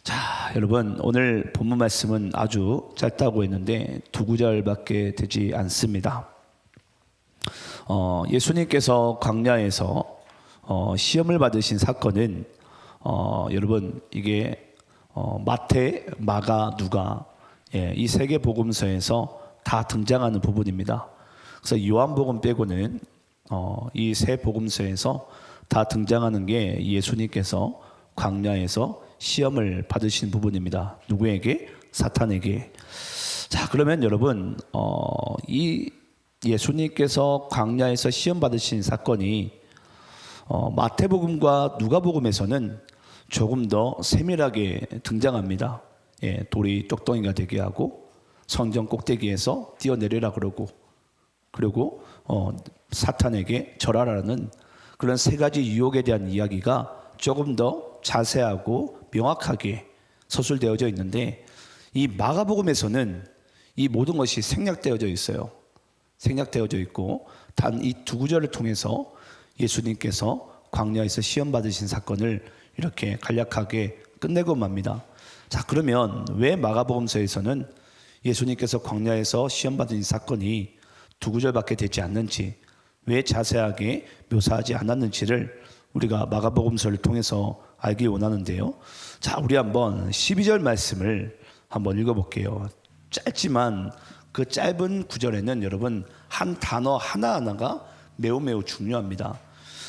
자, 여러분 오늘 본문 말씀은 아주 짧다고 했는데 두 구절밖에 되지 않습니다. 예수님께서 광야에서 시험을 받으신 사건은 여러분 이게 마태, 마가, 누가 이 세 개 복음서에서 다 등장하는 부분입니다. 그래서 요한복음 빼고는 이 세 복음서에서 다 등장하는 게 예수님께서 광야에서 시험을 받으신 부분입니다. 누구에게? 사탄에게. 자, 그러면 여러분 이 예수님께서 광야에서 시험 받으신 사건이 마태복음과 누가복음에서는 조금 더 세밀하게 등장합니다. 돌이 쪽덩이가 되게 하고 성전 꼭대기에서 뛰어내리라 그리고 사탄에게 절하라는 그런 세 가지 유혹에 대한 이야기가 조금 더 자세하고 명확하게 서술되어져 있는데, 이 마가복음에서는 이 모든 것이 생략되어져 있어요. 생략되어져 있고 단 이 두 구절을 통해서 예수님께서 광야에서 시험 받으신 사건을 이렇게 간략하게 끝내고 맙니다. 자, 그러면 왜 마가복음서에서는 예수님께서 광야에서 시험 받은 이 사건이 두 구절밖에 되지 않는지, 왜 자세하게 묘사하지 않았는지를 우리가 마가복음서를 통해서 알기 원하는데요. 자, 우리 한번 12절 말씀을 한번 읽어볼게요. 짧지만 그 짧은 구절에는 여러분 한 단어 하나하나가 매우 중요합니다.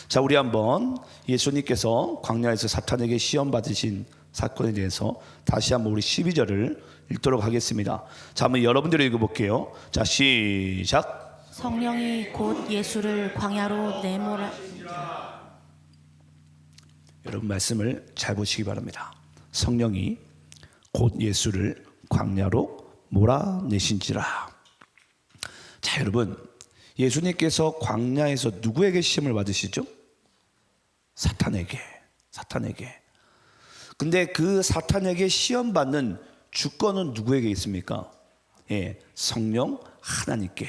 자, 우리 한번 예수님께서 광야에서 사탄에게 시험 받으신 사건에 대해서 다시 한번 우리 12절을 읽도록 하겠습니다. 자, 한번 여러분들이 읽어볼게요. 자, 시작. 성령이 곧 예수를 광야로 내몰아. 여러분 말씀을 잘 보시기 바랍니다. 성령이 곧 예수를 광야로 몰아내신지라. 자, 여러분 예수님께서 광야에서 누구에게 시험을 받으시죠? 사탄에게. 근데 그 사탄에게 시험 받는 주권은 누구에게 있습니까? 성령 하나님께.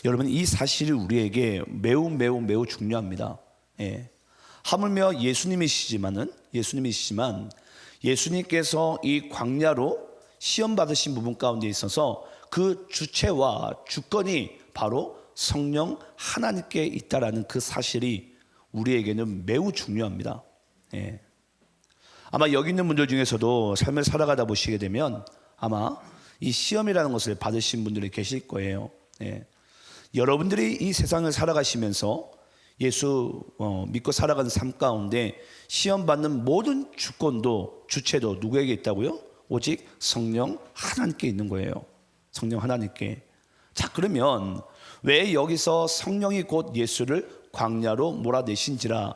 여러분 이 사실이 우리에게 매우 중요합니다. 하물며 예수님이시지만 예수님께서 이 광야로 시험 받으신 부분 가운데 있어서 그 주체와 주권이 바로 성령 하나님께 있다라는 그 사실이 우리에게는 매우 중요합니다. 아마 여기 있는 분들 중에서도 삶을 살아가다 보시게 되면 아마 이 시험이라는 것을 받으신 분들이 계실 거예요. 여러분들이 이 세상을 살아가시면서 예수 믿고 살아가는 삶 가운데 시험 받는 모든 주권도 주체도 누구에게 있다고요? 오직 성령 하나님께 있는 거예요. 성령 하나님께. 자, 그러면 왜 여기서 성령이 곧 예수를 광야로 몰아내신지라,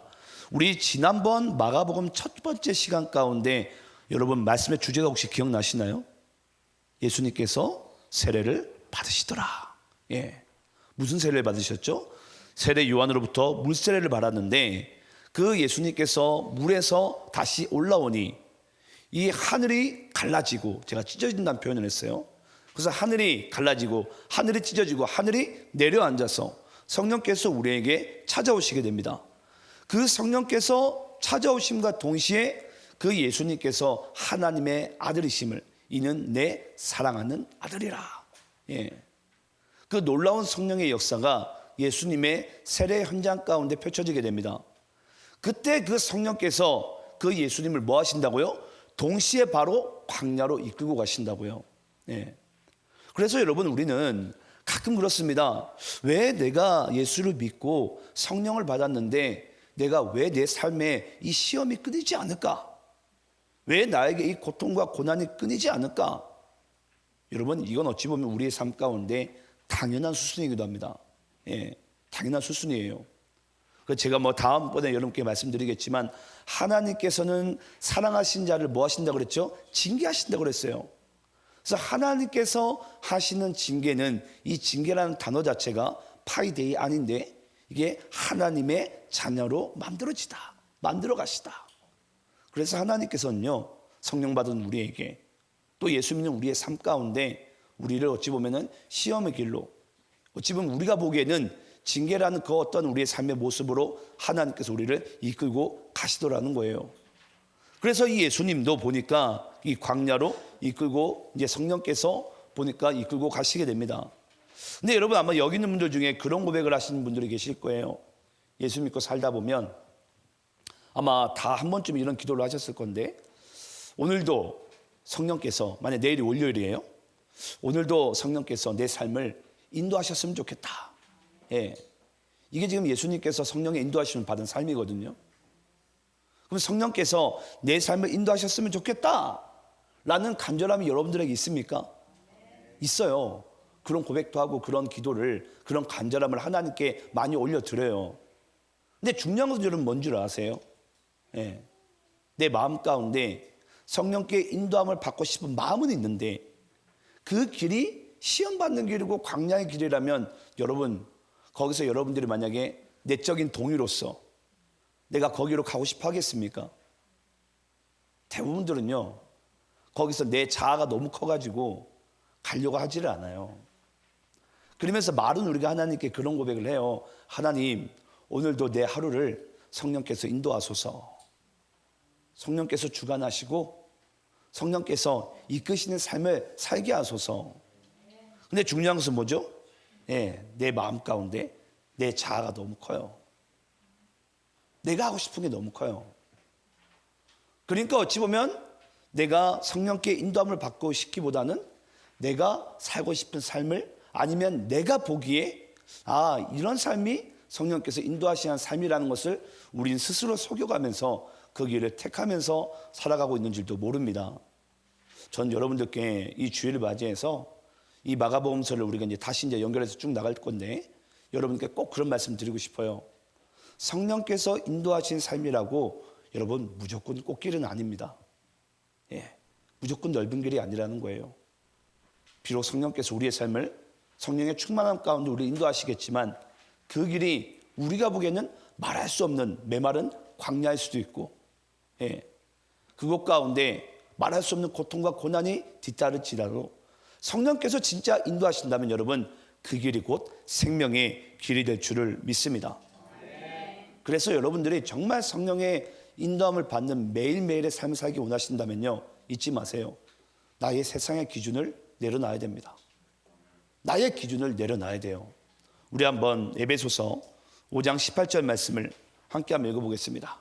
우리 지난번 마가복음 첫 번째 시간 가운데 여러분 말씀의 주제가 혹시 기억나시나요? 예수님께서 세례를 받으시더라. 무슨 세례를 받으셨죠? 세례 요한으로부터 물세례를 받았는데 그 예수님께서 물에서 다시 올라오니 이 하늘이 갈라지고, 제가 찢어진다는 표현을 했어요. 그래서 하늘이 갈라지고 하늘이 찢어지고 하늘이 내려앉아서 성령께서 우리에게 찾아오시게 됩니다. 그 성령께서 찾아오심과 동시에 그 예수님께서 하나님의 아들이심을, 이는 내 사랑하는 아들이라. 그 놀라운 성령의 역사가 예수님의 세례 현장 가운데 펼쳐지게 됩니다. 그때 그 성령께서 그 예수님을 뭐 하신다고요? 동시에 바로 광야로 이끌고 가신다고요. 그래서 여러분 우리는 가끔 그렇습니다. 왜 내가 예수를 믿고 성령을 받았는데 내가 왜 내 삶에 이 시험이 끊이지 않을까? 왜 나에게 이 고통과 고난이 끊이지 않을까? 여러분 이건 어찌 보면 우리의 삶 가운데 당연한 수순이기도 합니다. 당연한 수순이에요. 제가 다음번에 여러분께 말씀드리겠지만 하나님께서는 사랑하신 자를 뭐 하신다고 그랬죠? 징계하신다고 그랬어요. 그래서 하나님께서 하시는 징계는, 이 징계라는 단어 자체가 파이데이 아닌데 이게 하나님의 자녀로 만들어 가시다. 그래서 하나님께서는요, 성령 받은 우리에게, 또 예수 믿는 우리의 삶 가운데 우리를 어찌 보면은 시험의 길로, 어찌 보면 우리가 보기에는 징계라는 그 어떤 우리의 삶의 모습으로 하나님께서 우리를 이끌고 가시더라는 거예요. 그래서 이 예수님도 보니까 이 광야로 이끌고 이제 성령께서 보니까 이끌고 가시게 됩니다. 근데 여러분 아마 여기 있는 분들 중에 그런 고백을 하시는 분들이 계실 거예요. 예수 믿고 살다 보면 아마 다 한 번쯤 이런 기도를 하셨을 건데, 오늘도 성령께서, 만약 내일이 월요일이에요, 오늘도 성령께서 내 삶을 인도하셨으면 좋겠다. 예. 이게 지금 예수님께서 성령의 인도하심을 받은 삶이거든요. 그럼 성령께서 내 삶을 인도하셨으면 좋겠다 라는 간절함이 여러분들에게 있습니까? 있어요. 그런 고백도 하고 그런 기도를, 그런 간절함을 하나님께 많이 올려드려요. 근데 중요한 것은 여러분 뭔 줄 아세요? 예. 내 마음 가운데 성령께 인도함을 받고 싶은 마음은 있는데 그 길이 시험받는 길이고 광야의 길이라면 여러분, 거기서 여러분들이 만약에 내적인 동의로서 내가 거기로 가고 싶어 하겠습니까? 대부분들은요, 거기서 내 자아가 너무 커가지고 가려고 하지를 않아요. 그러면서 말은 우리가 하나님께 그런 고백을 해요. 하나님, 오늘도 내 하루를 성령께서 인도하소서. 성령께서 주관하시고 성령께서 이끄시는 삶을 살게 하소서. 근데 중요한 것은 뭐죠? 예, 내 마음 가운데 내 자아가 너무 커요. 내가 하고 싶은 게 너무 커요. 그러니까 어찌 보면 내가 성령께 인도함을 받고 싶기보다는 내가 살고 싶은 삶을, 아니면 내가 보기에 이런 삶이 성령께서 인도하시는 삶이라는 것을 우린 스스로 속여가면서 그 길을 택하면서 살아가고 있는 줄도 모릅니다. 전 여러분들께 이 주일을 맞이해서 이 마가복음서를 우리가 다시 연결해서 쭉 나갈 건데, 여러분께 꼭 그런 말씀 드리고 싶어요. 성령께서 인도하신 삶이라고 여러분 무조건 꽃길은 아닙니다. 예, 무조건 넓은 길이 아니라는 거예요. 비록 성령께서 우리의 삶을 성령의 충만함 가운데 우리를 인도하시겠지만 그 길이 우리가 보기에는 말할 수 없는 메마른 광야일 수도 있고, 예, 그곳 가운데 말할 수 없는 고통과 고난이 뒤따를지라도 성령께서 진짜 인도하신다면 여러분, 그 길이 곧 생명의 길이 될 줄을 믿습니다. 그래서 여러분들이 정말 성령의 인도함을 받는 매일매일의 삶을 살기 원하신다면요, 잊지 마세요. 나의 세상의 기준을 내려놔야 됩니다. 나의 기준을 내려놔야 돼요. 우리 한번 에베소서 5장 18절 말씀을 함께 한번 읽어보겠습니다.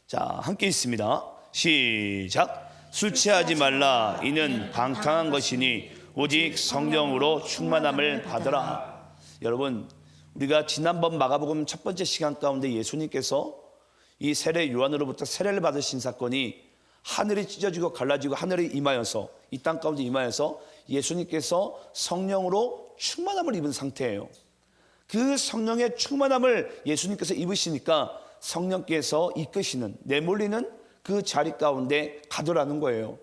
자, 함께 있습니다. 시작. 술 취하지 말라. 이는 방탕한 것이니 오직 성령으로 충만함을 받으라. 여러분, 우리가 지난번 마가복음 첫 번째 시간 가운데 예수님께서 이 세례 요한으로부터 세례를 받으신 사건이 하늘이 찢어지고 갈라지고 하늘이 임하여서, 이 땅 가운데 임하여서 예수님께서 성령으로 충만함을 입은 상태예요. 그 성령의 충만함을 예수님께서 입으시니까 성령께서 이끄시는, 내몰리는 그 자리 가운데 가더라는 거예요.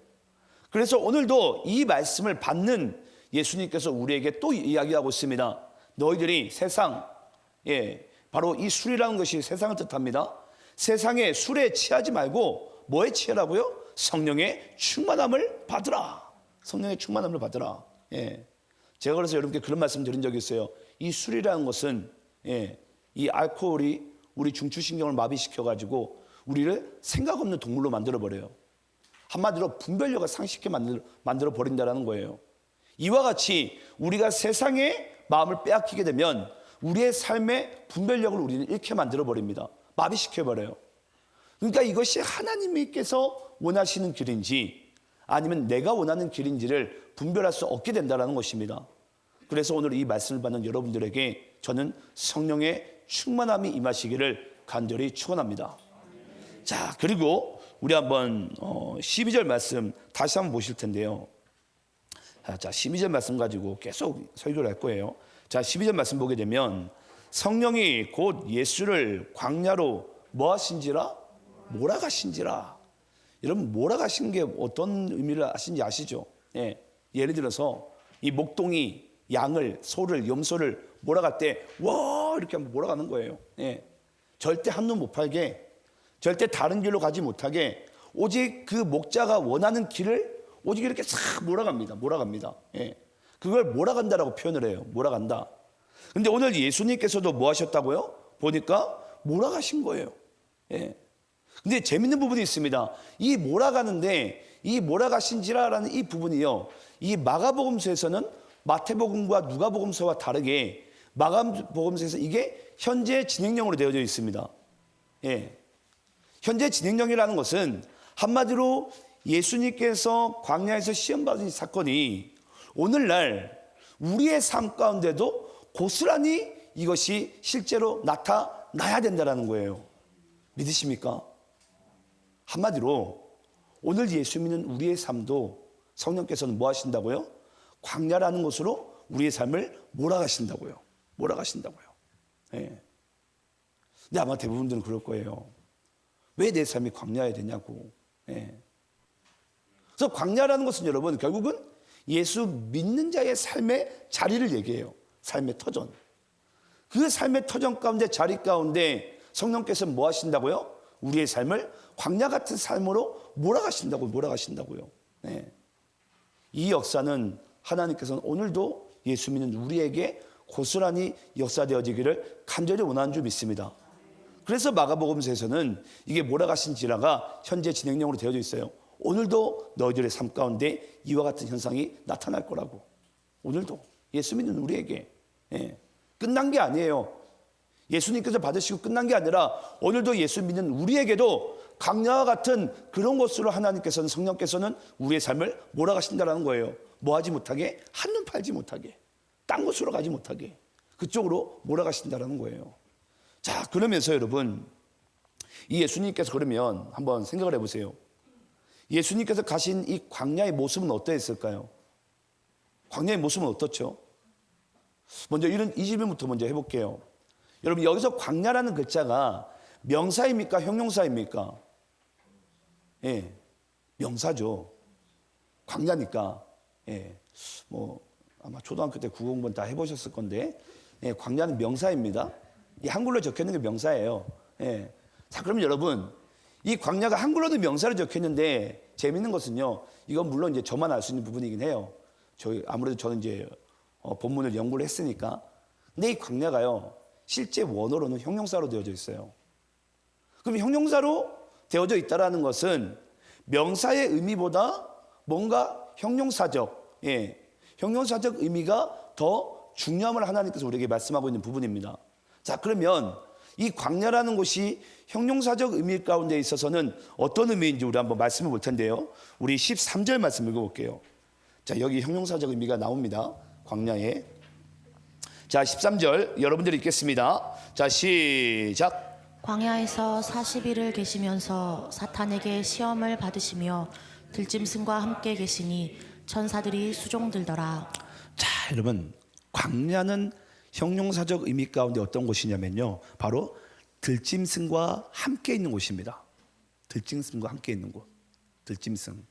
그래서 오늘도 이 말씀을 받는 예수님께서 우리에게 또 이야기하고 있습니다. 너희들이 세상, 바로 이 술이라는 것이 세상을 뜻합니다. 세상의 술에 취하지 말고 뭐에 취하라고요? 성령의 충만함을 받으라. 성령의 충만함을 받으라. 제가 그래서 여러분께 그런 말씀 드린 적이 있어요. 이 술이라는 것은, 이 알코올이 우리 중추신경을 마비시켜가지고 우리를 생각 없는 동물로 만들어버려요. 한마디로 분별력을 상실하게 만들어버린다는 거예요. 이와 같이 우리가 세상의 마음을 빼앗기게 되면 우리의 삶의 분별력을 우리는 잃게 만들어버립니다. 마비시켜버려요. 그러니까 이것이 하나님께서 원하시는 길인지 아니면 내가 원하는 길인지를 분별할 수 없게 된다는 것입니다. 그래서 오늘 이 말씀을 받는 여러분들에게 저는 성령의 충만함이 임하시기를 간절히 축원합니다. 자, 그리고 우리 한번 12절 말씀 다시 한번 보실 텐데요. 자, 12절 말씀 가지고 계속 설교를 할 거예요. 자, 12절 말씀 보게 되면 성령이 곧 예수를 광야로 뭐 하신지라? 몰아가신지라. 여러분, 몰아가신 게 어떤 의미를 하신지 아시죠? 예를 들어서 이 목동이 양을, 소를, 염소를 몰아갈 때 와 이렇게 한번 몰아가는 거예요. 절대 한눈 못 팔게, 절대 다른 길로 가지 못하게 오직 그 목자가 원하는 길을 오직 이렇게 싹 몰아갑니다. 그걸 몰아간다라고 표현을 해요. 몰아간다. 근데 오늘 예수님께서도 뭐 하셨다고요? 보니까 몰아가신 거예요. 근데 재밌는 부분이 있습니다. 이 몰아가는데 이 몰아가신지라라는 이 부분이요, 이 마가복음서에서는 마태복음과 누가복음서와 다르게 마가복음서에서 이게 현재 진행형으로 되어져 있습니다. 예. 현재 진행형이라는 것은 한마디로 예수님께서 광야에서 시험 받은 사건이 오늘날 우리의 삶 가운데도 고스란히 이것이 실제로 나타나야 된다는 거예요. 믿으십니까? 한마디로 오늘 예수 믿는 우리의 삶도 성령께서는 뭐 하신다고요? 광야라는 곳으로 우리의 삶을 몰아가신다고요. 몰아가신다고요. 예. 근데 아마 대부분들은 그럴 거예요. 왜 내 삶이 광야야 되냐고. 예. 그래서 광야라는 것은 여러분 결국은 예수 믿는 자의 삶의 자리를 얘기해요. 삶의 터전. 그 삶의 터전 가운데, 자리 가운데 성령께서 뭐 하신다고요? 우리의 삶을 광야 같은 삶으로 몰아가신다고요. 네. 이 역사는 하나님께서는 오늘도 예수 믿는 우리에게 고스란히 역사되어지기를 간절히 원하는 줄 믿습니다. 그래서 마가복음서에서는 이게 몰아가신지라가 현재 진행형으로 되어져 있어요. 오늘도 너희들의 삶 가운데 이와 같은 현상이 나타날 거라고. 오늘도 예수 믿는 우리에게. 예. 끝난 게 아니에요. 예수님께서 받으시고 끝난 게 아니라 오늘도 예수 믿는 우리에게도 광야와 같은 그런 곳으로 하나님께서는, 성령께서는 우리의 삶을 몰아가신다는 거예요. 뭐 하지 못하게? 한눈 팔지 못하게, 딴 곳으로 가지 못하게 그쪽으로 몰아가신다는 거예요. 자, 그러면서 여러분, 이 예수님께서 그러면 한번 생각을 해보세요. 예수님께서 가신 이 광야의 모습은 어떠했을까요? 광야의 모습은 어떻죠? 먼저 이 질문부터 먼저 해볼게요. 여러분, 여기서 광야라는 글자가 명사입니까? 형용사입니까? 예, 명사죠. 광야니까. 예, 뭐 아마 초등학교 때 국어공부 다 해보셨을 건데, 예, 광야는 명사입니다. 이 한글로 적혀 있는 게 명사예요. 예. 자, 그럼 여러분, 이 광야가 한글로도 명사로 적혀 있는데 재밌는 것은요, 이건 물론 이제 저만 알 수 있는 부분이긴 해요. 아무래도 저는 이제 본문을 연구를 했으니까. 근데 이 광야가요, 실제 원어로는 형용사로 되어져 있어요. 그럼 형용사로 되어져 있다라는 것은 명사의 의미보다 뭔가 형용사적, 예, 형용사적 의미가 더 중요함을 하나님께서 우리에게 말씀하고 있는 부분입니다. 자, 그러면 이 광야라는 곳이 형용사적 의미 가운데 있어서는 어떤 의미인지 우리 한번 말씀을 볼 텐데요. 우리 13절 말씀 읽어볼게요. 자, 여기 형용사적 의미가 나옵니다. 광야에. 자, 13절 여러분들이 읽겠습니다. 자, 시작. 광야에서 40일을 계시면서 사탄에게 시험을 받으시며 들짐승과 함께 계시니 천사들이 수종들더라. 자, 여러분, 광야는 형용사적 의미 가운데 어떤 곳이냐면요, 바로 들짐승과 함께 있는 곳입니다. 들짐승과 함께 있는 곳. 들짐승.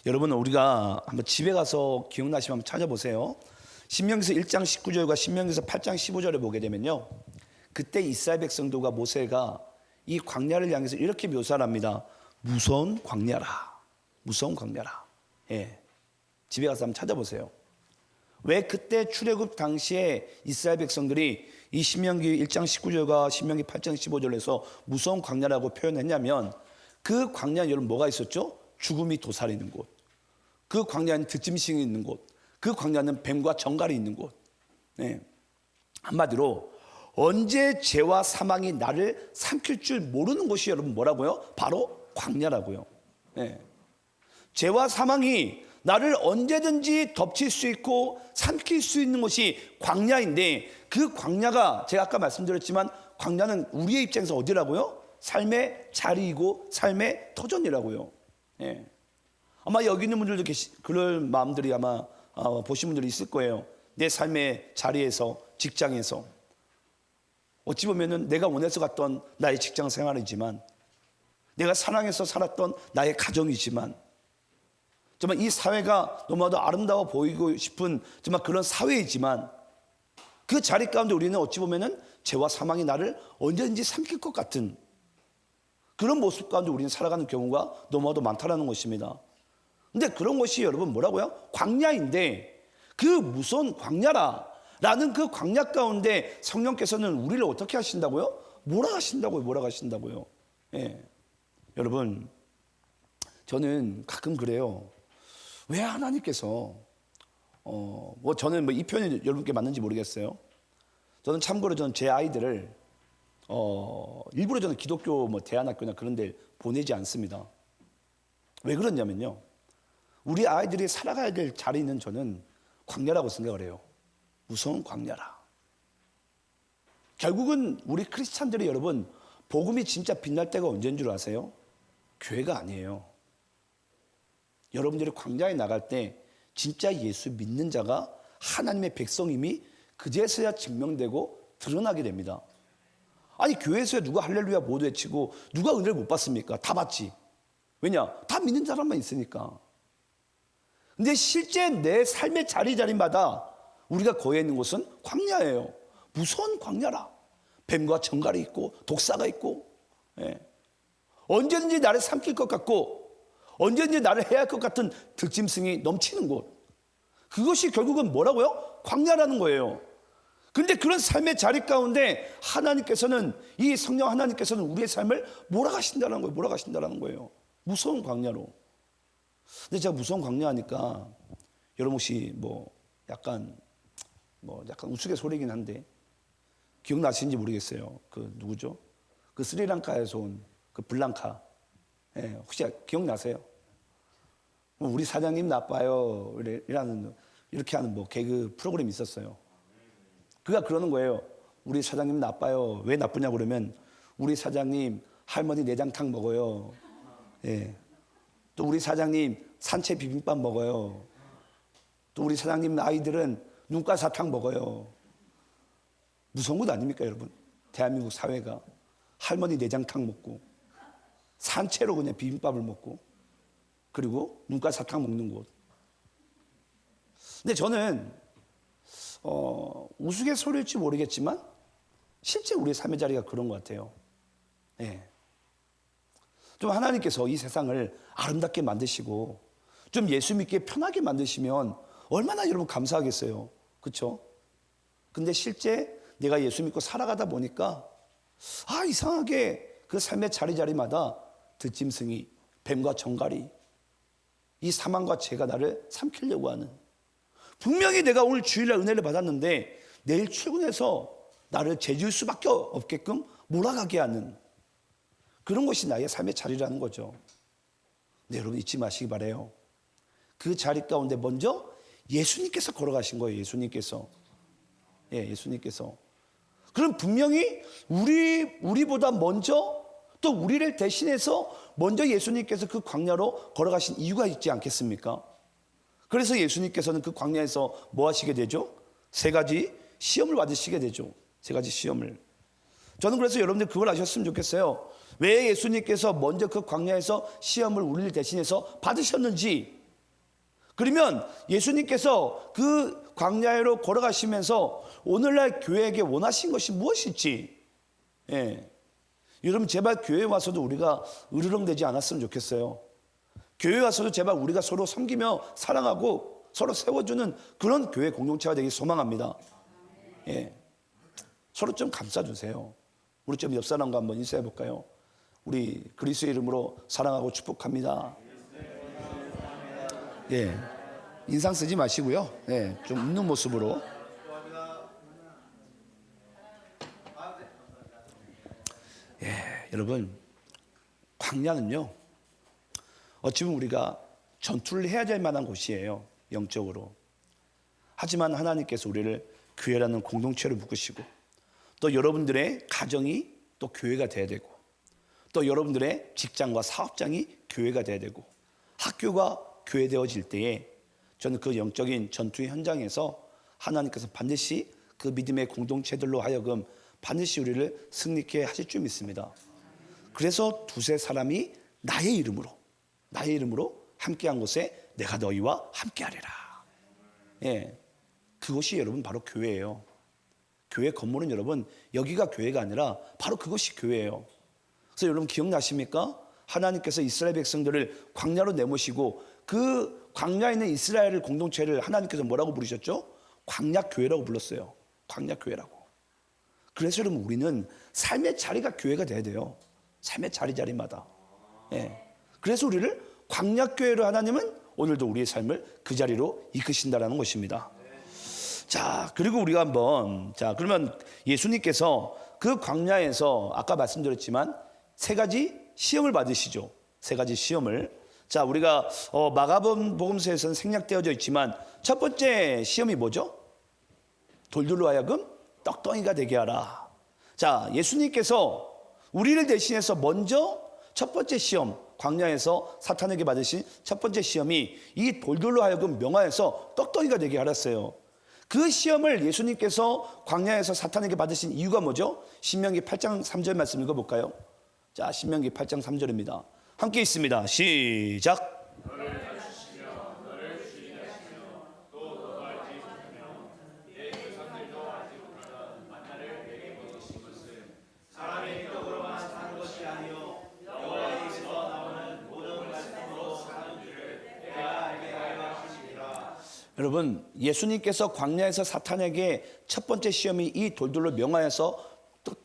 여러분, 우리가 한번 집에 가서 기억나시면 한번 찾아보세요. 신명기서 1장 19절과 신명기서 8장 15절에 보게 되면요, 그때 이스라엘 백성들과 모세가 이 광야를 향해서 이렇게 묘사를 합니다. 무서운 광야라. 무서운 광야라. 예. 집에 가서 한번 찾아보세요. 왜 그때 출애굽 당시에 이스라엘 백성들이 이 신명기 1장 19절과 신명기 8장 15절에서 무서운 광야라고 표현했냐면, 그 광야에 여러분 뭐가 있었죠? 죽음이 도사리는 곳, 그 광야에는 들짐승이 있는 곳, 그 광야는 뱀과 정갈이 있는 곳. 네. 한마디로 언제 죄와 사망이 나를 삼킬 줄 모르는 곳이 여러분 뭐라고요? 바로 광야라고요. 네. 죄와 사망이 나를 언제든지 덮칠 수 있고 삼킬 수 있는 곳이 광야인데, 그 광야가 제가 아까 말씀드렸지만 광야는 우리의 입장에서 어디라고요? 삶의 자리이고 삶의 터전이라고요. 예. 아마 여기 있는 분들도 그럴 마음들이 아마 보신 분들이 있을 거예요. 내 삶의 자리에서, 직장에서 어찌 보면은 내가 원해서 갔던 나의 직장 생활이지만, 내가 사랑해서 살았던 나의 가정이지만, 정말 이 사회가 너무나도 아름다워 보이고 싶은 정말 그런 사회이지만, 그 자리 가운데 우리는 어찌 보면은 죄와 사망이 나를 언제든지 삼킬 것 같은 그런 모습 가운데 우리는 살아가는 경우가 너무나도 많다라는 것입니다. 근데 그런 것이 여러분 뭐라고요? 광야인데, 그 무서운 광야라는 그 광야 가운데 성령께서는 우리를 어떻게 하신다고요? 몰아가신다고요. 몰아가신다고요. 예. 여러분, 저는 가끔 그래요. 왜 하나님께서 저는 이 표현이 여러분께 맞는지 모르겠어요. 저는 참고로 저는 제 아이들을 일부러 저는 기독교 대안학교나 그런 데 보내지 않습니다. 왜 그러냐면요, 우리 아이들이 살아가야 될 자리는 저는 광야라고 생각을 해요. 무서운 광야라. 결국은 우리 크리스찬들이 여러분, 복음이 진짜 빛날 때가 언제인 줄 아세요? 교회가 아니에요. 여러분들이 광야에 나갈 때 진짜 예수 믿는 자가 하나님의 백성임이 그제서야 증명되고 드러나게 됩니다. 아니, 교회에서 누가 할렐루야 못 외치고 누가 은혜를 못 받습니까? 다 받지. 왜냐? 다 믿는 사람만 있으니까. 근데 실제 내 삶의 자리마다 우리가 거해 있는 곳은 광야예요. 무서운 광야라. 뱀과 정갈이 있고 독사가 있고, 예. 언제든지 나를 삼킬 것 같고 언제든지 나를 해야 할 것 같은 득짐승이 넘치는 곳. 그것이 결국은 뭐라고요? 광야라는 거예요. 근데 그런 삶의 자리 가운데 하나님께서는, 이 성령 하나님께서는 우리의 삶을 몰아가신다는 거예요. 몰아가신다는 거예요. 무서운 광야로. 근데 제가 무서운 광야 하니까 여러분 혹시 약간 우스갯소리긴 한데 기억나시는지 모르겠어요. 그 누구죠? 그 스리랑카에서 온 그 블랑카. 예, 혹시 기억나세요? 우리 사장님 나빠요. 이렇게 하는 개그 프로그램이 있었어요. 그가 그러는 거예요. 우리 사장님 나빠요. 왜 나쁘냐고 그러면 우리 사장님 할머니 내장탕 먹어요. 예. 또 우리 사장님 산채 비빔밥 먹어요. 또 우리 사장님 아이들은 눈가 사탕 먹어요. 무서운 것 아닙니까, 여러분? 대한민국 사회가 할머니 내장탕 먹고 산채로 그냥 비빔밥을 먹고 그리고 눈가 사탕 먹는 곳. 근데 저는 우스갯소리일지 모르겠지만 실제 우리의 삶의 자리가 그런 것 같아요. 예. 좀 하나님께서 이 세상을 아름답게 만드시고 좀 예수 믿기에 편하게 만드시면 얼마나 여러분 감사하겠어요. 그렇죠? 근데 실제 내가 예수 믿고 살아가다 보니까 이상하게 그 삶의 자리마다 들짐승이, 뱀과 정갈이, 이 사망과 죄가 나를 삼키려고 하는, 분명히 내가 오늘 주일날 은혜를 받았는데 내일 출근해서 나를 죄지을 수밖에 없게끔 몰아가게 하는 그런 것이 나의 삶의 자리라는 거죠. 네, 여러분 잊지 마시기 바라요. 그 자리 가운데 먼저 예수님께서 걸어가신 거예요. 예수님께서. 예, 예수님께서. 그럼 분명히 우리보다 먼저, 또 우리를 대신해서 먼저 예수님께서 그 광야로 걸어가신 이유가 있지 않겠습니까? 그래서 예수님께서는 그 광야에서 뭐 하시게 되죠? 3가지 시험을 받으시게 되죠. 3가지 시험을. 저는 그래서 여러분들 그걸 아셨으면 좋겠어요. 왜 예수님께서 먼저 그 광야에서 시험을 우리를 대신해서 받으셨는지. 그러면 예수님께서 그 광야로 걸어가시면서 오늘날 교회에게 원하신 것이 무엇일지. 예. 여러분 제발 교회에 와서도 우리가 으르렁대지 않았으면 좋겠어요. 교회에 와서도 제발 우리가 서로 섬기며 사랑하고 서로 세워주는 그런 교회 공동체가 되길 소망합니다. 예. 서로 좀 감싸주세요. 우리 좀 옆 사람과 한번 인사해 볼까요? 우리 그리스도의 이름으로 사랑하고 축복합니다. 예. 인상 쓰지 마시고요. 예. 좀 웃는 모습으로. 예. 여러분, 광야는요, 어찌 보면 우리가 전투를 해야 될 만한 곳이에요. 영적으로. 하지만 하나님께서 우리를 교회라는 공동체로 묶으시고 또 여러분들의 가정이 또 교회가 돼야 되고 또 여러분들의 직장과 사업장이 교회가 돼야 되고 학교가 교회되어질 때에 저는 그 영적인 전투의 현장에서 하나님께서 반드시 그 믿음의 공동체들로 하여금 반드시 우리를 승리케 하실 줄 믿습니다. 그래서 2-3 사람이 나의 이름으로 함께한 곳에 내가 너희와 함께하리라. 예, 그것이 여러분 바로 교회예요. 교회 건물은 여러분 여기가 교회가 아니라 바로 그것이 교회예요. 그래서 여러분 기억나십니까? 하나님께서 이스라엘 백성들을 광야로 내모시고 그 광야에 있는 이스라엘 공동체를 하나님께서 뭐라고 부르셨죠? 광야교회라고 불렀어요. 광야교회라고. 그래서 여러분 우리는 삶의 자리가 교회가 돼야 돼요. 삶의 자리마다. 예. 그래서 우리를 광약교회로 하나님은 오늘도 우리의 삶을 그 자리로 이끄신다라는 것입니다. 자, 그리고 우리가 한번, 자, 그러면 예수님께서 그 광야에서 아까 말씀드렸지만 세 가지 시험을 받으시죠. 세 가지 시험을. 자, 우리가 마가복음서에서는 생략되어져 있지만 첫 번째 시험이 뭐죠? 돌들로 하여금 떡덩이가 되게 하라. 자, 예수님께서 우리를 대신해서 먼저 첫 번째 시험, 광야에서 사탄에게 받으신 첫 번째 시험이 이 돌들로 하여금 명하여서 떡덩이가 되게 하랬어요. 그 시험을 예수님께서 광야에서 사탄에게 받으신 이유가 뭐죠? 신명기 8장 3절 말씀 읽어볼까요? 자, 신명기 8장 3절입니다. 함께 있습니다. 시작. 여러분, 예수님께서 광야에서 사탄에게 첫 번째 시험이 이 돌들로 명하여서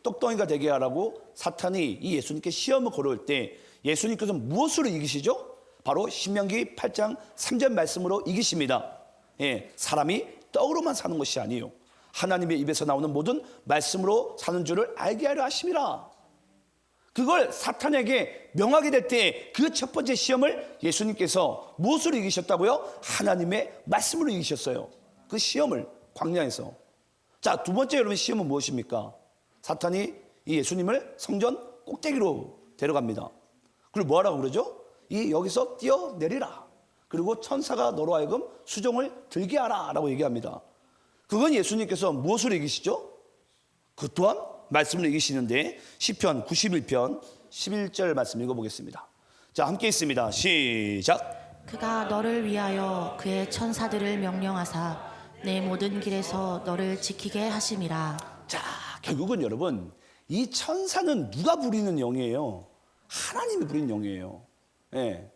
떡덩이가 되게 하라고 사탄이 이 예수님께 시험을 걸어올 때 예수님께서 무엇으로 이기시죠? 바로 신명기 8장 3절 말씀으로 이기십니다. 예, 사람이 떡으로만 사는 것이 아니에요. 하나님의 입에서 나오는 모든 말씀으로 사는 줄을 알게 하려 하심이라. 그걸 사탄에게 명하게 될 때 그 첫 번째 시험을 예수님께서 무엇으로 이기셨다고요? 하나님의 말씀으로 이기셨어요. 그 시험을 광야에서. 자, 두 번째 여러분 시험은 무엇입니까? 사탄이 이 예수님을 성전 꼭대기로 데려갑니다. 그리고 뭐하라고 그러죠? 이 여기서 뛰어내리라. 그리고 천사가 너로 하여금 수종을 들게 하라 라고 얘기합니다. 그건 예수님께서 무엇으로 이기시죠? 그 또한 말씀을 이기시는데 시편 91편 11절 말씀 읽어보겠습니다. 자, 함께 있습니다. 시작. 그가 너를 위하여 그의 천사들을 명령하사 내 모든 길에서 너를 지키게 하심이라. 자, 결국은 여러분 이 천사는 누가 부리는 영이에요? 하나님이 부리는 영이에요. 예.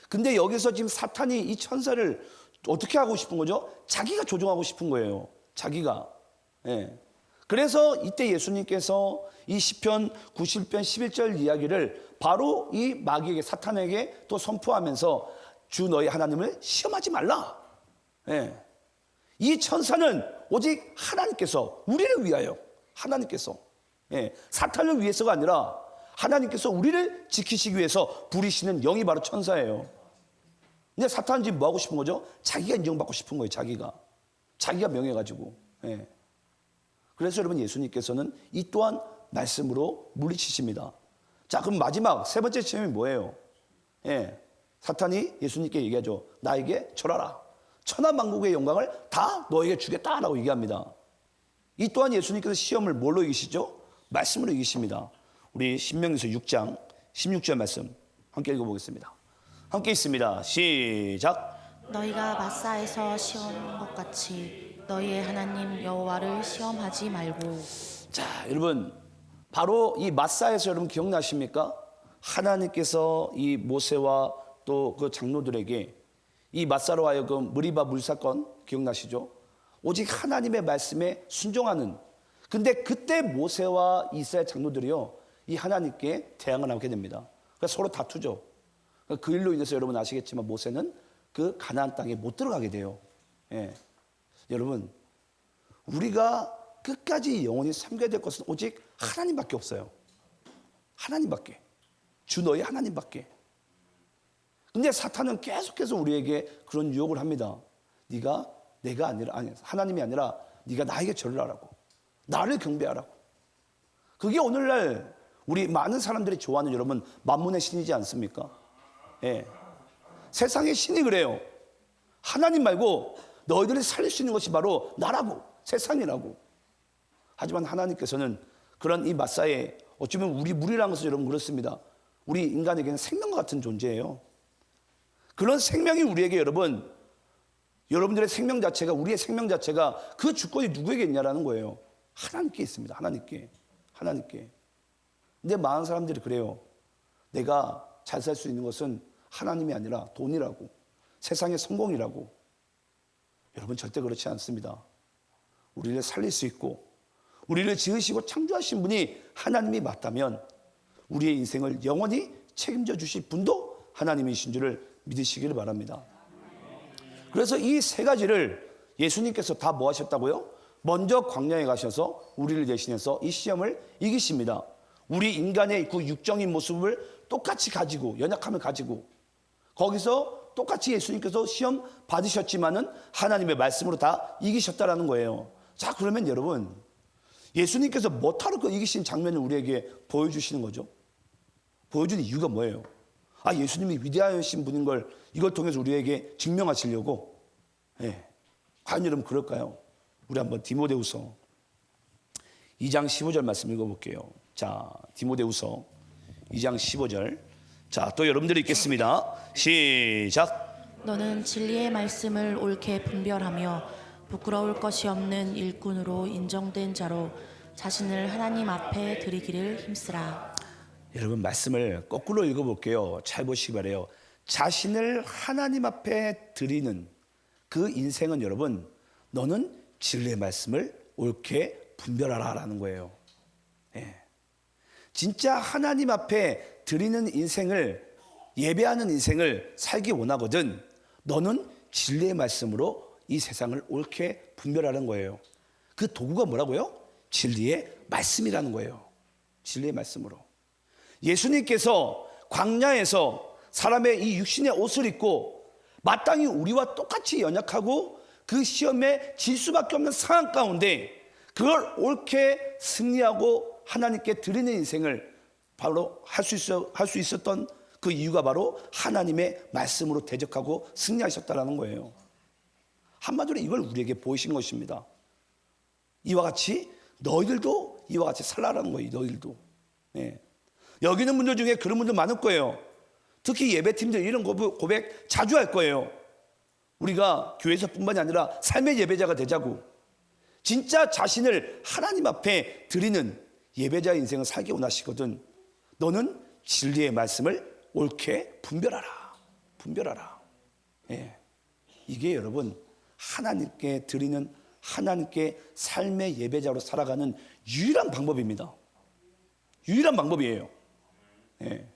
근데 여기서 지금 사탄이 이 천사를 어떻게 하고 싶은 거죠? 자기가 조종하고 싶은 거예요. 자기가. 예. 그래서 이때 예수님께서 이 시편 90편 11절 이야기를 바로 이 마귀에게 사탄에게 또 선포하면서 주 너희 하나님을 시험하지 말라. 예. 이 천사는 오직 하나님께서 우리를 위하여 하나님께서 사탄을 위해서가 아니라 하나님께서 우리를 지키시기 위해서 부리시는 영이 바로 천사예요. 근데 사탄은 지금 뭐 하고 싶은 거죠? 자기가 인정받고 싶은 거예요. 자기가 명예가지고. 그래서 여러분 예수님께서는 이 또한 말씀으로 물리치십니다. 자, 그럼 마지막 세 번째 시험이 뭐예요? 사탄이 예수님께 얘기하죠. 나에게 절하라. 천하만국의 영광을 다 너에게 주겠다라고 얘기합니다. 이 또한 예수님께서 시험을 뭘로 이기시죠? 말씀으로 이기십니다. 우리 신명기서 6장 16절 말씀 함께 읽어보겠습니다. 함께 있습니다. 시작. 너희가 마사에서 시험한 것 같이 너희의 하나님 여호와를 시험하지 말고. 자, 여러분 바로 이 마사에서 여러분 기억나십니까? 하나님께서 이 모세와 또 그 장로들에게 이 마사로 하여금 무리바 물사건 기억나시죠? 오직 하나님의 말씀에 순종하는. 근데 그때 모세와 이스라엘 장로들이요 이 하나님께 대항을 하게 됩니다. 그래서 서로 다투죠. 그 일로 인해서 여러분 아시겠지만 모세는 그 가나안 땅에 못 들어가게 돼요. 여러분 우리가 끝까지 영원히 섬겨야 될 것은 오직 하나님밖에 없어요. 하나님밖에. 주 너희 하나님밖에. 근데 사탄은 계속해서 우리에게 그런 유혹을 합니다. 네가 내가 아니라 하나님이 아니라 네가 나에게 절을 하라고. 나를 경배하라고. 그게 오늘날 우리 많은 사람들이 좋아하는 여러분 만문의 신이지 않습니까? 세상의 신이 그래요. 하나님 말고 너희들이 살릴 수 있는 것이 바로 나라고 세상이라고. 하지만 하나님께서는 그런 이 마사에 어쩌면 우리 물이라는 것은 여러분 그렇습니다. 우리 인간에게는 생명과 같은 존재예요. 그런 생명이 우리에게 여러분들의 생명 자체가 우리의 생명 자체가 그 주권이 누구에게 있냐라는 거예요. 하나님께 있습니다. 하나님께. 근데 많은 사람들이 그래요. 내가 잘 살 수 있는 것은 하나님이 아니라 돈이라고 세상의 성공이라고. 여러분 절대 그렇지 않습니다. 우리를 살릴 수 있고 우리를 지으시고 창조하신 분이 하나님이 맞다면 우리의 인생을 영원히 책임져 주실 분도 하나님이신 줄을 믿으시기를 바랍니다. 그래서 이 세 가지를 예수님께서 다 뭐 하셨다고요? 먼저 광야에 가셔서 우리를 대신해서 이 시험을 이기십니다. 우리 인간의 그 육적인 모습을 똑같이 가지고, 연약함을 가지고, 거기서 똑같이 예수님께서 시험 받으셨지만은 하나님의 말씀으로 다 이기셨다라는 거예요. 자, 그러면 여러분, 예수님께서 뭐하러 그 이기신 장면을 우리에게 보여주시는 거죠? 보여주는 이유가 뭐예요? 아, 예수님이 위대하신 분인 걸 이걸 통해서 우리에게 증명하시려고. 예. 과연 여러분 그럴까요? 우리 한번 디모데후서 2장 15절 말씀 읽어볼게요. 자, 디모데후서 2장 15절. 자, 또 여러분들이 읽겠습니다. 시작. 너는 진리의 말씀을 옳게 분별하며 부끄러울 것이 없는 일꾼으로 인정된 자로 자신을 하나님 앞에 드리기를 힘쓰라. 여러분 말씀을 거꾸로 읽어볼게요. 잘 보시기 바라요. 자신을 하나님 앞에 드리는 그 인생은 여러분, 너는 진리의 말씀을 옳게 분별하라라는 거예요. 예. 진짜 하나님 앞에 드리는 인생을, 예배하는 인생을 살기 원하거든, 너는 진리의 말씀으로 이 세상을 옳게 분별하는 거예요. 그 도구가 뭐라고요? 진리의 말씀이라는 거예요. 진리의 말씀으로. 예수님께서 광야에서 사람의 이 육신의 옷을 입고 마땅히 우리와 똑같이 연약하고 그 시험에 질 수밖에 없는 상황 가운데 그걸 옳게 승리하고 하나님께 드리는 인생을 바로 할 수 있었던 그 이유가 바로 하나님의 말씀으로 대적하고 승리하셨다는 거예요. 한마디로 이걸 우리에게 보이신 것입니다. 이와 같이 너희들도 이와 같이 살라라는 거예요. 너희들도. 네. 여기 있는 분들 중에 그런 분들 많을 거예요. 특히 예배팀들 이런 고백 자주 할 거예요. 우리가 교회에서뿐만이 아니라 삶의 예배자가 되자고, 진짜 자신을 하나님 앞에 드리는 예배자의 인생을 살기 원하시거든, 너는 진리의 말씀을 옳게 분별하라. 예. 이게 여러분 하나님께 드리는, 하나님께 삶의 예배자로 살아가는 유일한 방법입니다. 유일한 방법이에요. 예.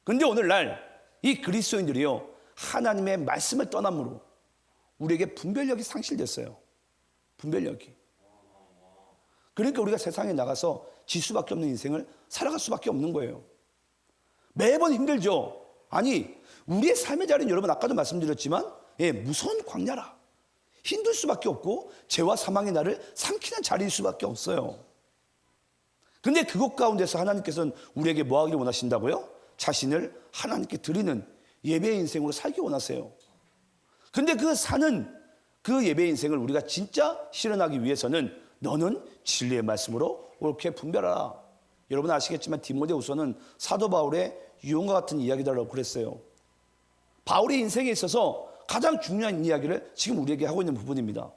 근데 오늘날 이 그리스도인들이요, 하나님의 말씀을 떠남으로 우리에게 분별력이 상실됐어요. 분별력이. 그러니까 우리가 세상에 나가서 질 수밖에 없는 인생을 살아갈 수밖에 없는 거예요. 매번 힘들죠. 아니, 우리의 삶의 자리는 여러분 아까도 말씀드렸지만, 예, 무서운 광야라. 힘들 수밖에 없고 죄와 사망의 나를 삼키는 자리일 수밖에 없어요. 근데 그것 가운데서 하나님께서는 우리에게 뭐 하기를 원하신다고요? 자신을 하나님께 드리는 예배의 인생으로 살기 원하세요. 근데 그 사는 그 예배의 인생을 우리가 진짜 실현하기 위해서는 너는 진리의 말씀으로 옳게 분별하라. 여러분 아시겠지만 디모데후서는 사도 바울의 유언과 같은 이야기다라고 그랬어요. 바울의 인생에 있어서 가장 중요한 이야기를 지금 우리에게 하고 있는 부분입니다.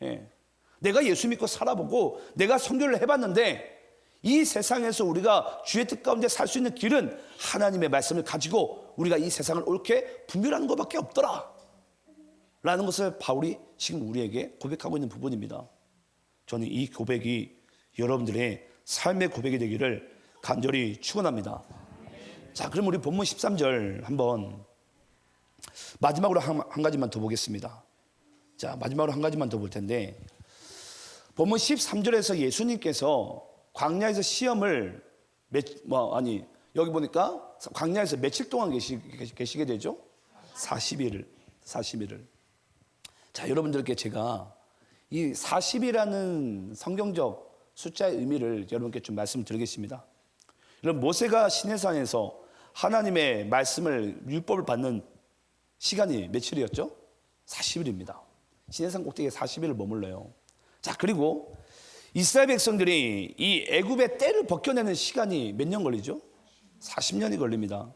예. 내가 예수 믿고 살아보고 내가 선교를 해봤는데 이 세상에서 우리가 주의 뜻 가운데 살 수 있는 길은 하나님의 말씀을 가지고 우리가 이 세상을 옳게 분별하는 것밖에 없더라 라는 것을 바울이 지금 우리에게 고백하고 있는 부분입니다. 저는 이 고백이 여러분들의 삶의 고백이 되기를 간절히 축원합니다. 자, 그럼 우리 본문 13절 한번 마지막으로 한 가지만 더 보겠습니다. 자, 마지막으로 한 가지만 더 볼 텐데, 본문 13절에서 예수님께서 광야에서 시험을 여기 보니까 광야에서 며칠 동안 계시게 되죠? 40일을. 자, 여러분들께 제가 이 40이라는 성경적 숫자의 의미를 여러분께 좀 말씀드리겠습니다. 여러분, 모세가 시내산에서 하나님의 말씀을, 율법을 받는 시간이 며칠이었죠? 40일입니다. 시내산 꼭대기에 40일을 머물러요. 자, 그리고 이스라엘 백성들이 이 애굽의 때를 벗겨내는 시간이 몇 년 걸리죠? 40년이 걸립니다.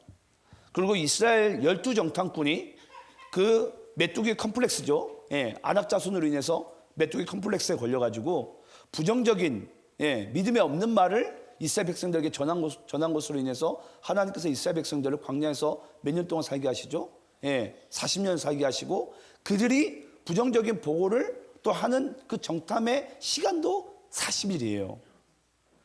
그리고 이스라엘 12정탐꾼이 그 메뚜기 컴플렉스죠. 예, 안악 자손으로 인해서 메뚜기 컴플렉스에 걸려가지고 부정적인, 예, 믿음에 없는 말을 이스라엘 백성들에게 전한 것으로 인해서 하나님께서 이스라엘 백성들을 광야에서 몇 년 동안 살게 하시죠? 예, 40년 살게 하시고 그들이 부정적인 보고를 또 하는 그 정탐의 시간도 40일이에요.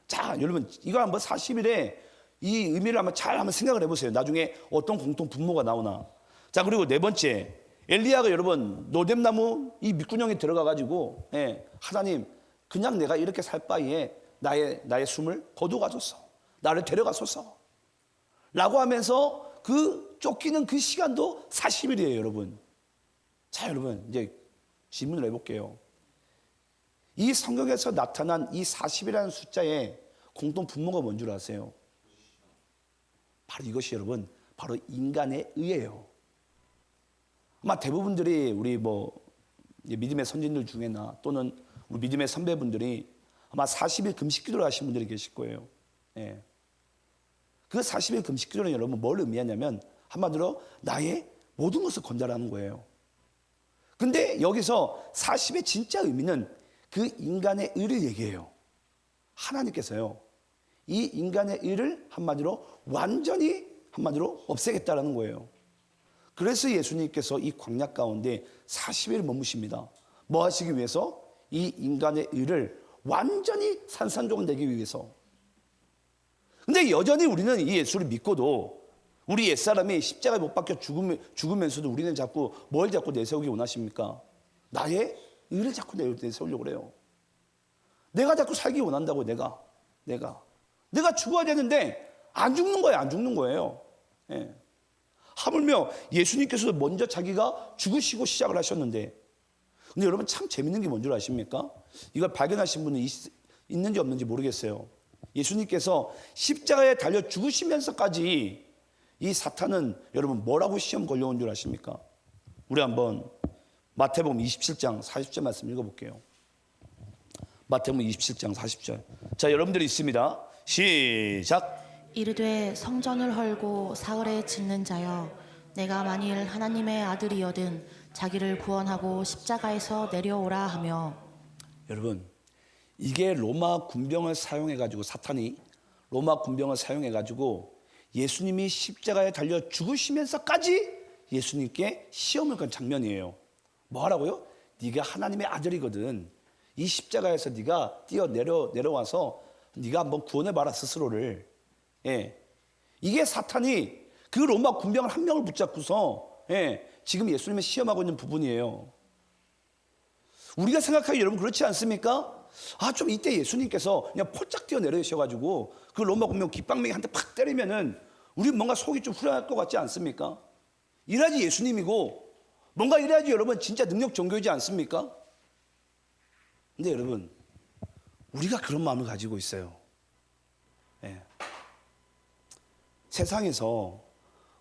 자, 여러분, 이거 한번 40일에 이 의미를 한번 생각을 해보세요. 나중에 어떤 공통 분모가 나오나. 자, 그리고 네 번째, 엘리야가 여러분 노뎀나무 이 밑구녕에 들어가 가지고 하나님, 그냥 내가 이렇게 살 바에 나의 숨을 거두가소서, 나를 데려가소서 라고 하면서 그 쫓기는 그 시간도 40일이에요 여러분. 자, 여러분 이제 질문을 해볼게요. 이 성경에서 나타난 이 40이라는 숫자의 공통 분모가 뭔 줄 아세요? 바로 이것이 여러분, 바로 인간의 의예요. 아마 대부분들이 우리 믿음의 선진들 중에나 또는 우리 믿음의 선배분들이 아마 40일 금식 기도를 하신 분들이 계실 거예요. 예. 그 40일 금식 기도는 여러분 뭘 의미하냐면 한마디로 나의 모든 것을 건져라는 거예요. 근데 여기서 40의 진짜 의미는 그 인간의 의를 얘기해요. 하나님께서요, 이 인간의 의를 한마디로 완전히 한마디로 없애겠다라는 거예요. 그래서 예수님께서 이 광야 가운데 40일 머무십니다. 뭐 하시기 위해서? 이 인간의 의를 완전히 산산조각내기 위해서. 근데 여전히 우리는 이 예수를 믿고도 우리 옛사람이 십자가에 못 박혀 죽으면서도 우리는 자꾸 뭘 자꾸 내세우기 원하십니까? 나의 의를 자꾸 내세우려고 그래요. 내가 자꾸 살기 원한다고. 내가 죽어야 되는데 안 죽는 거예요. 안 죽는 거예요. 예. 하물며 예수님께서 먼저 자기가 죽으시고 시작을 하셨는데, 근데 여러분 참 재밌는 게 뭔 줄 아십니까? 이걸 발견하신 분은 있는지 없는지 모르겠어요. 예수님께서 십자가에 달려 죽으시면서까지 이 사탄은 여러분 뭐라고 시험 걸려온 줄 아십니까? 우리 한번 마태복음 27장 40절 말씀 읽어볼게요. 마태복음 27장 40절. 자, 여러분들이 있습니다. 시작. 이르되 성전을 헐고 사흘에 짓는 자여, 내가 만일 하나님의 아들이여든 자기를 구원하고 십자가에서 내려오라 하며. 여러분, 이게 로마 군병을 사용해가지고, 사탄이 로마 군병을 사용해가지고 예수님이 십자가에 달려 죽으시면서까지 예수님께 시험을 건 장면이에요. 뭐 하라고요? 네가 하나님의 아들이거든, 이 십자가에서 네가 내려와서 네가 한번 구원해봐라 스스로를. 예. 이게 사탄이 그 로마 군병을 한 명을 붙잡고서 지금 예수님을 시험하고 있는 부분이에요. 우리가 생각하기 여러분 그렇지 않습니까? 좀 이때 예수님께서 그냥 폴짝 뛰어내리셔가지고 그 로마 군병 깃방맹이 한 대 팍 때리면은 우리 뭔가 속이 좀 후련할 것 같지 않습니까? 이래야지 예수님이고 뭔가 이래야지 여러분 진짜 능력 종교이지 않습니까? 근데 여러분, 우리가 그런 마음을 가지고 있어요. 예. 세상에서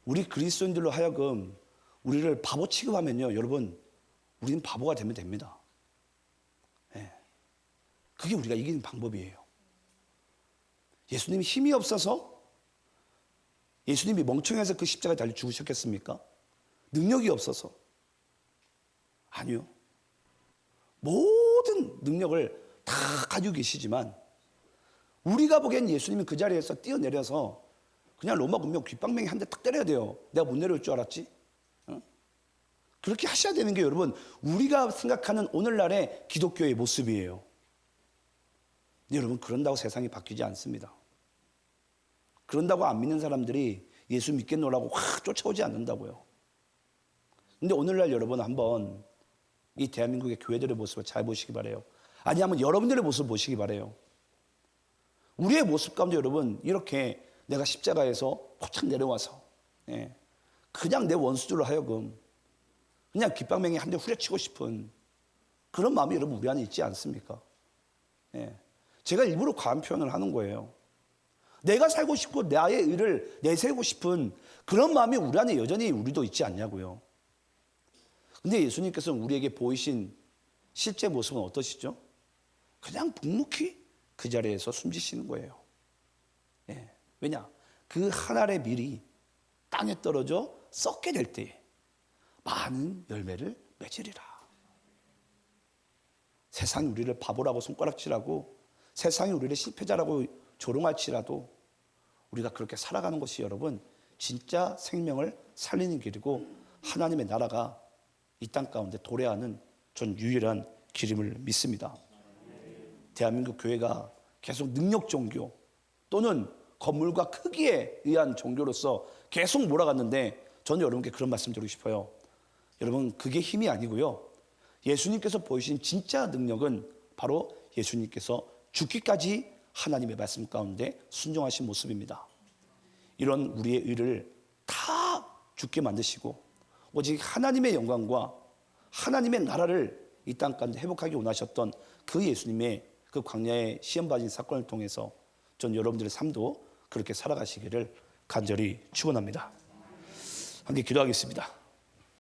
우리 그리스도인들로 하여금 우리를 바보 취급하면요, 여러분, 우리는 바보가 되면 됩니다. 예. 그게 우리가 이기는 방법이에요. 예수님이 힘이 없어서, 예수님이 멍청해서 그 십자가에 달려 죽으셨겠습니까? 능력이 없어서? 아니요. 모든 능력을 다 가지고 계시지만 우리가 보기엔 예수님이 그 자리에서 뛰어내려서 그냥 로마 군병 귓방맹이 한 대 딱 때려야 돼요. 내가 못 내려올 줄 알았지? 그렇게 하셔야 되는 게 여러분, 우리가 생각하는 오늘날의 기독교의 모습이에요. 근데 여러분, 그런다고 세상이 바뀌지 않습니다. 그런다고 안 믿는 사람들이 예수 믿겠노라고 확 쫓아오지 않는다고요. 근데 오늘날 여러분 한번 이 대한민국의 교회들의 모습을 잘 보시기 바라요. 아니면 여러분들의 모습을 보시기 바라요. 우리의 모습 가운데 여러분, 이렇게 내가 십자가에서 포착 내려와서 그냥 내 원수들로 하여금 그냥 깃방맹이 한 대 후려치고 싶은 그런 마음이 여러분 우리 안에 있지 않습니까? 제가 일부러 과한 표현을 하는 거예요. 내가 살고 싶고 나의 의를 내세우고 싶은 그런 마음이 우리 안에 여전히 우리도 있지 않냐고요. 근데 예수님께서는 우리에게 보이신 실제 모습은 어떠시죠? 그냥 묵묵히 그 자리에서 숨지시는 거예요. 왜냐? 그 한 알의 밀이 땅에 떨어져 썩게 될 때에 많은 열매를 맺으리라. 세상이 우리를 바보라고 손가락질하고 세상이 우리를 실패자라고 조롱할지라도 우리가 그렇게 살아가는 것이 여러분 진짜 생명을 살리는 길이고 하나님의 나라가 이 땅 가운데 도래하는 전 유일한 길임을 믿습니다. 대한민국 교회가 계속 능력 종교 또는 건물과 크기에 의한 종교로서 계속 몰아갔는데 저는 여러분께 그런 말씀 드리고 싶어요. 여러분, 그게 힘이 아니고요. 예수님께서 보이신 진짜 능력은 바로 예수님께서 죽기까지 하나님의 말씀 가운데 순종하신 모습입니다. 이런 우리의 의를 다 죽게 만드시고 오직 하나님의 영광과 하나님의 나라를 이 땅 가운데 회복하기 원하셨던 그 예수님의 그 광야의 시험 받은 사건을 통해서 전 여러분들의 삶도 그렇게 살아가시기를 간절히 축원합니다. 함께 기도하겠습니다.